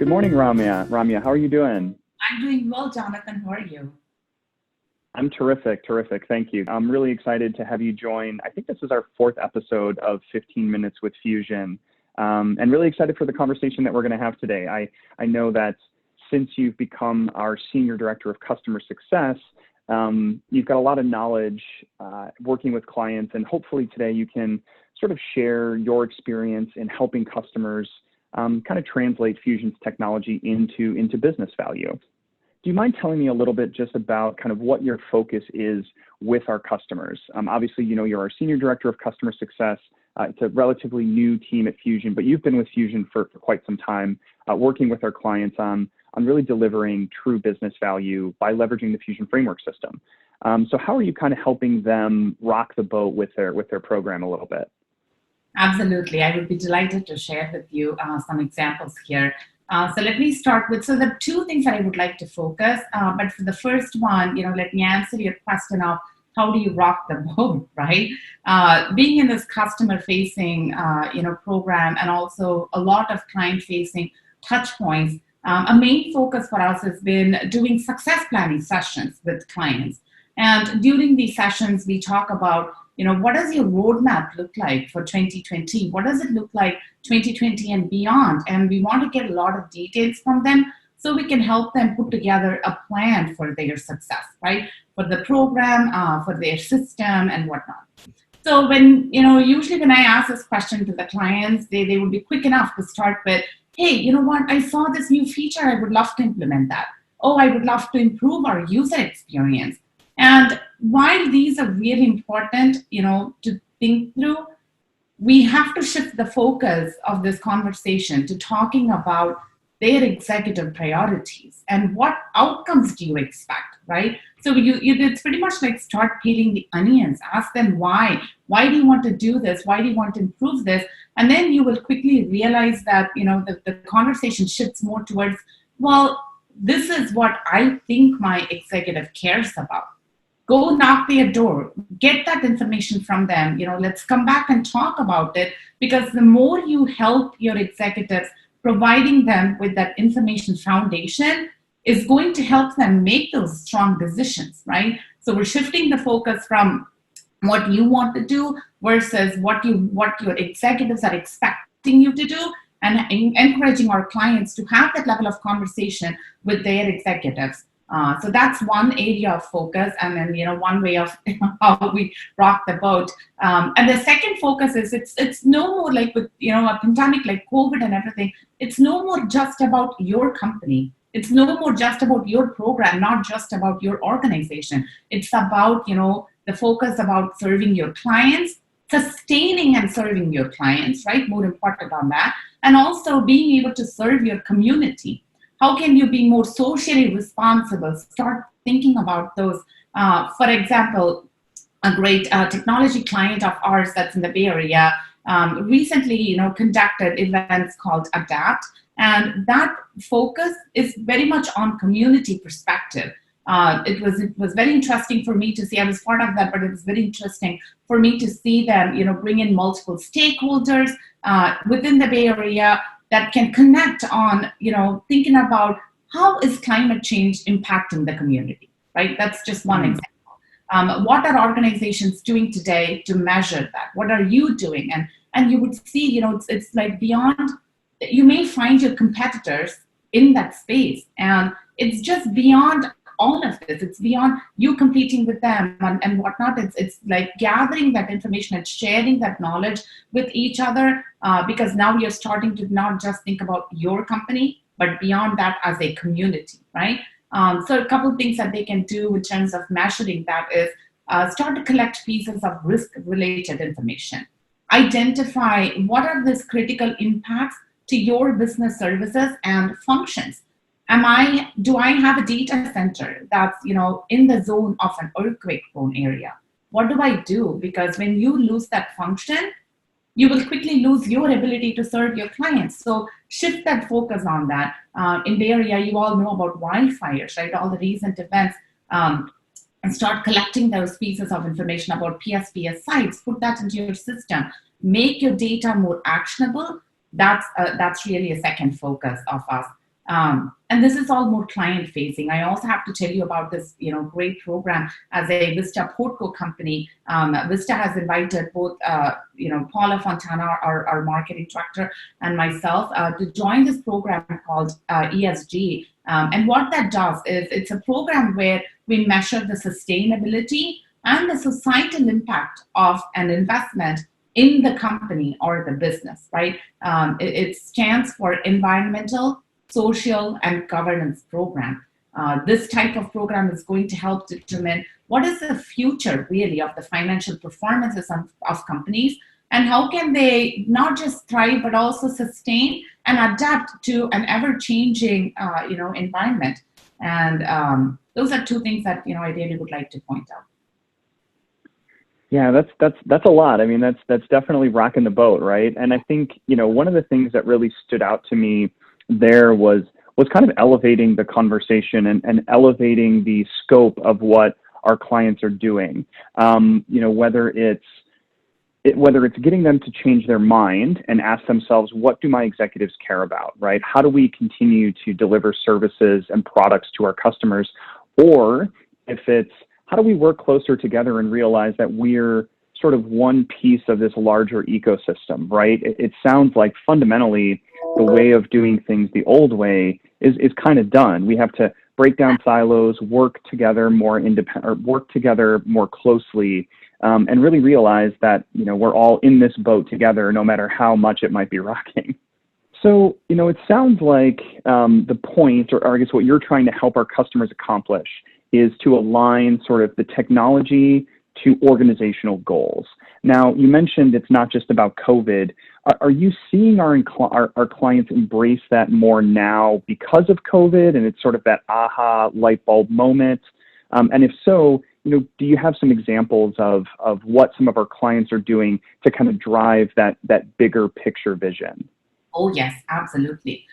Good morning, Ramya. Ramya, how are you doing? I'm doing well, Jonathan. How are you? I'm terrific. Thank you. I'm really excited to have you join. I think this is our fourth episode of 15 Minutes with Fusion, and really excited for the conversation that we're going to have today. I know that since you've become our Senior Director of Customer Success, you've got a lot of knowledge working with clients, and hopefully today you can sort of share your experience in helping customers kind of translate Fusion's technology into business value. Do you mind telling me a little bit just about kind of what your focus is with our customers? Obviously, you know, you're our Senior Director of Customer Success. It's a relatively new team at Fusion, but you've been with Fusion for quite some time, working with our clients on really delivering true business value by leveraging the Fusion framework system. So how are you kind of helping them rock the boat with their program a little bit? Absolutely. I would be delighted to share with you some examples here. So let me start with, so the two things that I would like to focus, but for the first one, let me answer your question of how do you rock the boat, right? Being in this customer facing, program, and also a lot of client facing touch points, a main focus for us has been doing success planning sessions with clients. And during these sessions, we talk about, what does your roadmap look like for 2020? What does it look like 2020 and beyond? And we want to get a lot of details from them so we can help them put together a plan for their success, right? For the program, for their system and whatnot. So usually when I ask this question to the clients, they would be quick enough to start with, hey, you know what? I saw this new feature. I would love to implement that. Oh, I would love to improve our user experience. And while these are really important, to think through, we have to shift the focus of this conversation to talking about their executive priorities and what outcomes do you expect, right? So it's pretty much like start peeling the onions, ask them why. Why do you want to do this? Why do you want to improve this? And then you will quickly realize that, the conversation shifts more towards, well, this is what I think my executive cares about. Go knock their door, get that information from them. Let's come back and talk about it, because the more you help your executives, providing them with that information foundation is going to help them make those strong decisions, right? So we're shifting the focus from what you want to do versus what your executives are expecting you to do, and encouraging our clients to have that level of conversation with their executives. So that's one area of focus, and then one way of how we rock the boat. And the second focus is it's no more like with a pandemic like COVID and everything. It's no more just about your company. It's no more just about your program, not just about your organization. It's about the focus about serving your clients, sustaining and serving your clients, right? More important on that, and also being able to serve your community. How can you be more socially responsible? Start thinking about those. For example, a great technology client of ours that's in the Bay Area recently, conducted events called Adapt, and that focus is very much on community perspective. It was very interesting for me to see. I was part of that, but it was very interesting for me to see them, bring in multiple stakeholders within the Bay Area that can connect on, thinking about how is climate change impacting the community, right? That's just one example. What are organizations doing today to measure that? What are you doing? And you would see, it's like beyond, you may find your competitors in that space, and it's just beyond all of this. It's beyond you competing with them and whatnot. It's like gathering that information and sharing that knowledge with each other, because now you're starting to not just think about your company, but beyond that as a community, right? So a couple of things that they can do in terms of measuring that is start to collect pieces of risk-related information. Identify what are these critical impacts to your business services and functions. Do I have a data center that's, in the zone of an earthquake prone area? What do I do? Because when you lose that function, you will quickly lose your ability to serve your clients. So shift that focus on that. In the area, you all know about wildfires, right? All the recent events, and start collecting those pieces of information about PSPS sites, put that into your system, make your data more actionable. That's really a second focus of us. And this is all more client facing. I also have to tell you about this, great program as a Vista Portco company. Vista has invited both, Paula Fontana, our marketing director, and myself to join this program called ESG. And what that does is it's a program where we measure the sustainability and the societal impact of an investment in the company or the business, right? It stands for environmental, social, and governance program. This type of program is going to help determine what is the future really of the financial performances of companies, and how can they not just thrive but also sustain and adapt to an ever-changing environment. And those are two things that I really would like to point out. Yeah, that's a lot. I mean, that's definitely rocking the boat, right? And I think, one of the things that really stood out to me there was kind of elevating the conversation and elevating the scope of what our clients are doing. Whether it's getting them to change their mind and ask themselves, what do my executives care about, right? How do we continue to deliver services and products to our customers? Or if it's, how do we work closer together and realize that we're sort of one piece of this larger ecosystem, right? It sounds like fundamentally the way of doing things the old way is kind of done. We have to break down silos, work together more work together more closely, and really realize that we're all in this boat together, no matter how much it might be rocking. So it sounds like the point, or I guess what you're trying to help our customers accomplish, is to align sort of the technology to organizational goals. Now, you mentioned it's not just about COVID. Are you seeing our clients embrace that more now because of COVID, and it's sort of that aha light bulb moment? And if so, do you have some examples of what some of our clients are doing to kind of drive that bigger picture vision? Oh, yes, absolutely.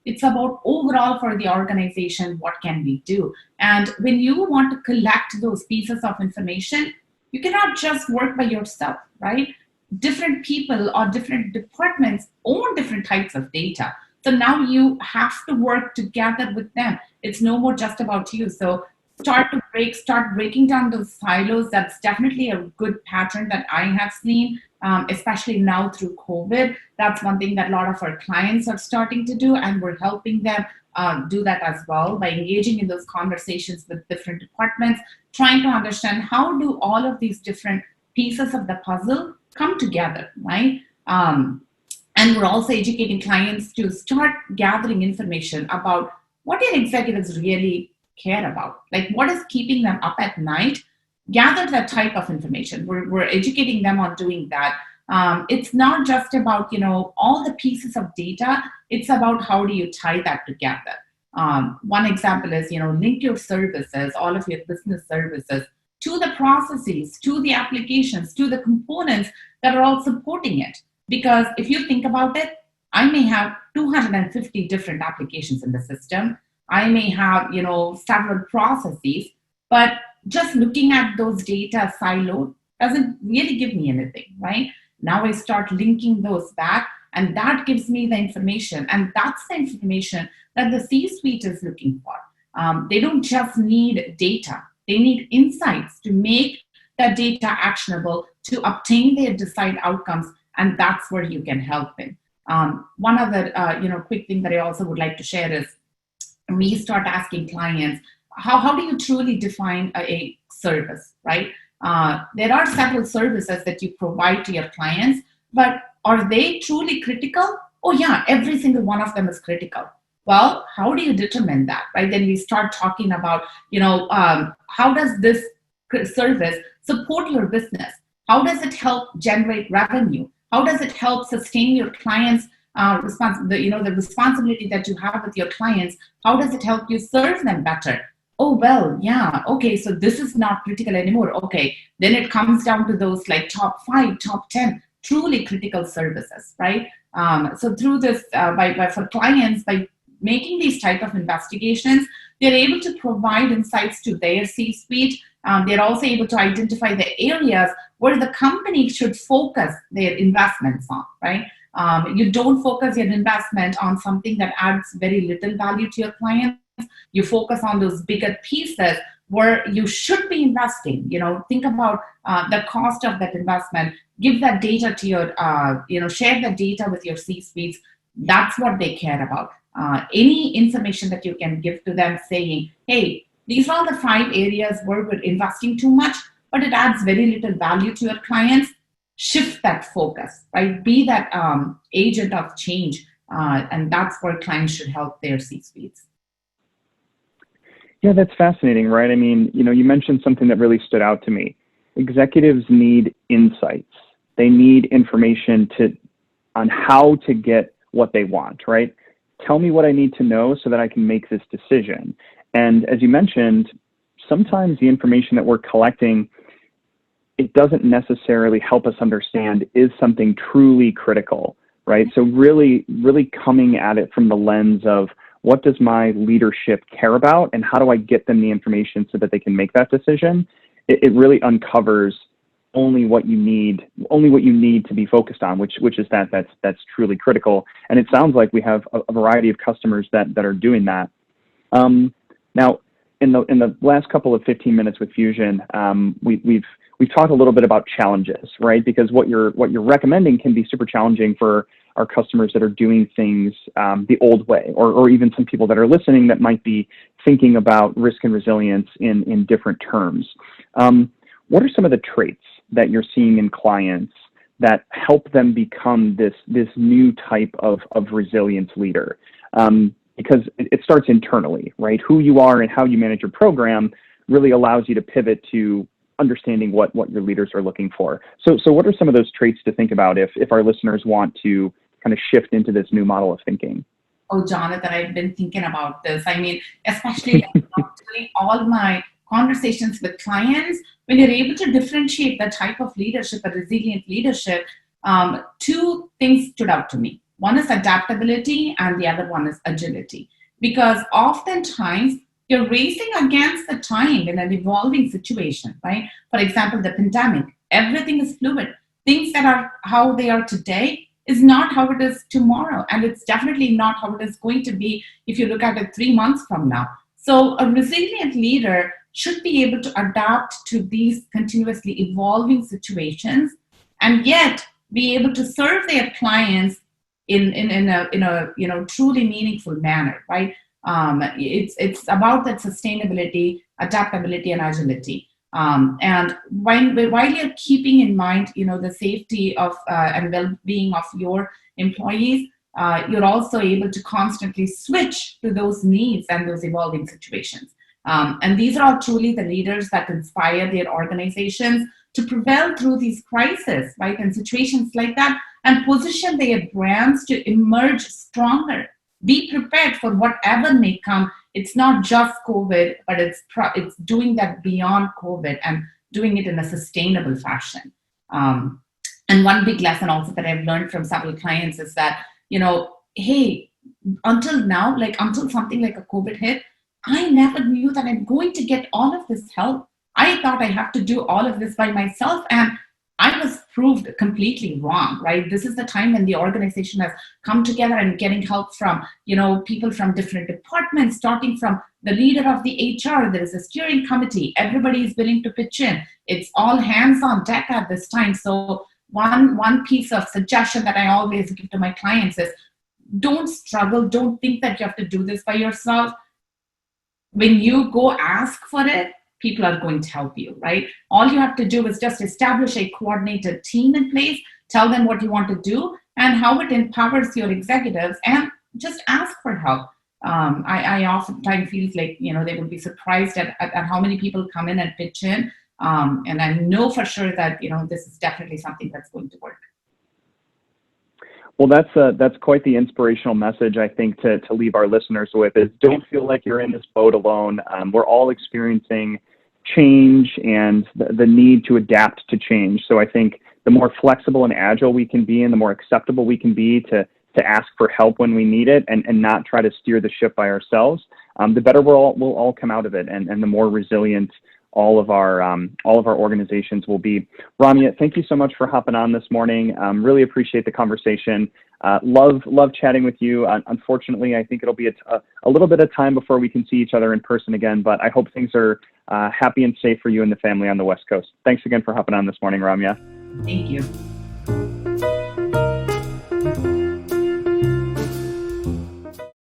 It's about overall for the organization, what can we do? And when you want to collect those pieces of information, you cannot just work by yourself, right? Different people or different departments own different types of data. So now you have to work together with them. It's no more just about you. So start breaking down those silos. That's definitely a good pattern that I have seen, especially now through COVID. That's one thing that a lot of our clients are starting to do, and we're helping them do that as well by engaging in those conversations with different departments, trying to understand how do all of these different pieces of the puzzle come together, right? And we're also educating clients to start gathering information about what their executives really care about, like what is keeping them up at night. Gather that type of information. We're educating them on doing that. It's not just about all the pieces of data. It's about how do you tie that together. One example is link your services, all of your business services, to the processes, to the applications, to the components that are all supporting it. Because if you think about it, I may have 250 different applications in the system. I may have, several processes, but just looking at those data siloed doesn't really give me anything, right? Now I start linking those back, and that gives me the information. And that's the information that the C-suite is looking for. They don't just need data. They need insights to make that data actionable, to obtain their desired outcomes, and that's where you can help them. One other, quick thing that I also would like to share is, we start asking clients, how do you truly define a service, right? There are several services that you provide to your clients, but are they truly critical? Oh yeah, every single one of them is critical. Well, how do you determine that, right? Then we start talking about, how does this service support your business? How does it help generate revenue? How does it help sustain your clients' the responsibility that you have with your clients? How does it help you serve them better? Oh, well, yeah, okay, so this is not critical anymore. Okay, then it comes down to those like top 5, top 10 truly critical services, right? So through this, for clients, by making these type of investigations, they're able to provide insights to their C-suite. They're also able to identify the areas where the company should focus their investments on, right? You don't focus your investment on something that adds very little value to your clients. You focus on those bigger pieces where you should be investing. Think about the cost of that investment. Give that data to share the data with your C-suites. That's what they care about. Any information that you can give to them saying, hey, these are the 5 areas where we're investing too much, but it adds very little value to your clients. Shift that focus, right? Be that agent of change. And that's where clients should help their C-suites. Yeah, that's fascinating, right? I mean, you mentioned something that really stood out to me. Executives need insights. They need information on how to get what they want, right? Tell me what I need to know so that I can make this decision. And as you mentioned, sometimes the information that we're collecting, it doesn't necessarily help us understand, is something truly critical, right? So really, really coming at it from the lens of, what does my leadership care about, and how do I get them the information so that they can make that decision? It really uncovers only what you need to be focused on, which is that's truly critical. And it sounds like we have a variety of customers that are doing that. Now, in the last couple of 15 minutes with Fusion, we've talked a little bit about challenges, right? Because what you're recommending can be super challenging for our customers that are doing things the old way, or even some people that are listening that might be thinking about risk and resilience in different terms. What are some of the traits that you're seeing in clients that help them become this new type of resilience leader? Because it starts internally, right? Who you are and how you manage your program really allows you to pivot to understanding what your leaders are looking for. So what are some of those traits to think about if our listeners want to kind of shift into this new model of thinking? Oh, Jonathan, I've been thinking about this. I mean, especially during all my conversations with clients, when you're able to differentiate the type of leadership, a resilient leadership, 2 things stood out to me. One is adaptability and the other one is agility. Because oftentimes you're racing against the time in an evolving situation, right? For example, the pandemic, everything is fluid. Things that are how they are today is not how it is tomorrow. And it's definitely not how it is going to be if you look at it 3 months from now. So a resilient leader should be able to adapt to these continuously evolving situations and yet be able to serve their clients in a truly meaningful manner, right? It's about that sustainability, adaptability, and agility. And while you're keeping in mind, the safety of and well-being of your employees, you're also able to constantly switch to those needs and those evolving situations. And these are all truly the leaders that inspire their organizations to prevail through these crises, right? And situations like that, and position their brands to emerge stronger. Be prepared for whatever may come. It's not just COVID, but it's doing that beyond COVID and doing it in a sustainable fashion. And one big lesson also that I've learned from several clients is that, hey, until now, until something like a COVID hit, I never knew that I'm going to get all of this help. I thought I have to do all of this by myself, and I was proved completely wrong, right? This is the time when the organization has come together and getting help from, people from different departments, starting from the leader of the HR. There is a steering committee. Everybody is willing to pitch in. It's all hands on deck at this time. So one piece of suggestion that I always give to my clients is, don't struggle. Don't think that you have to do this by yourself. When you go ask for it, people are going to help you, right? All you have to do is just establish a coordinated team in place, tell them what you want to do and how it empowers your executives, and just ask for help. I oftentimes feel like, they will be surprised at how many people come in and pitch in. And I know for sure that, this is definitely something that's going to work. Well, that's quite the inspirational message, I think, to leave our listeners with, is don't feel like you're in this boat alone. We're all experiencing change and the need to adapt to change. So I think the more flexible and agile we can be, and the more acceptable we can be to ask for help when we need it, and not try to steer the ship by ourselves, the better we'll all come out of it, and the more resilient all of our organizations will be. Ramya, thank you so much for hopping on this morning. Really appreciate the conversation. Love chatting with you. Unfortunately, I think it'll be a little bit of time before we can see each other in person again, but I hope things are happy and safe for you and the family on the West Coast. Thanks again for hopping on this morning, Ramya. Thank you.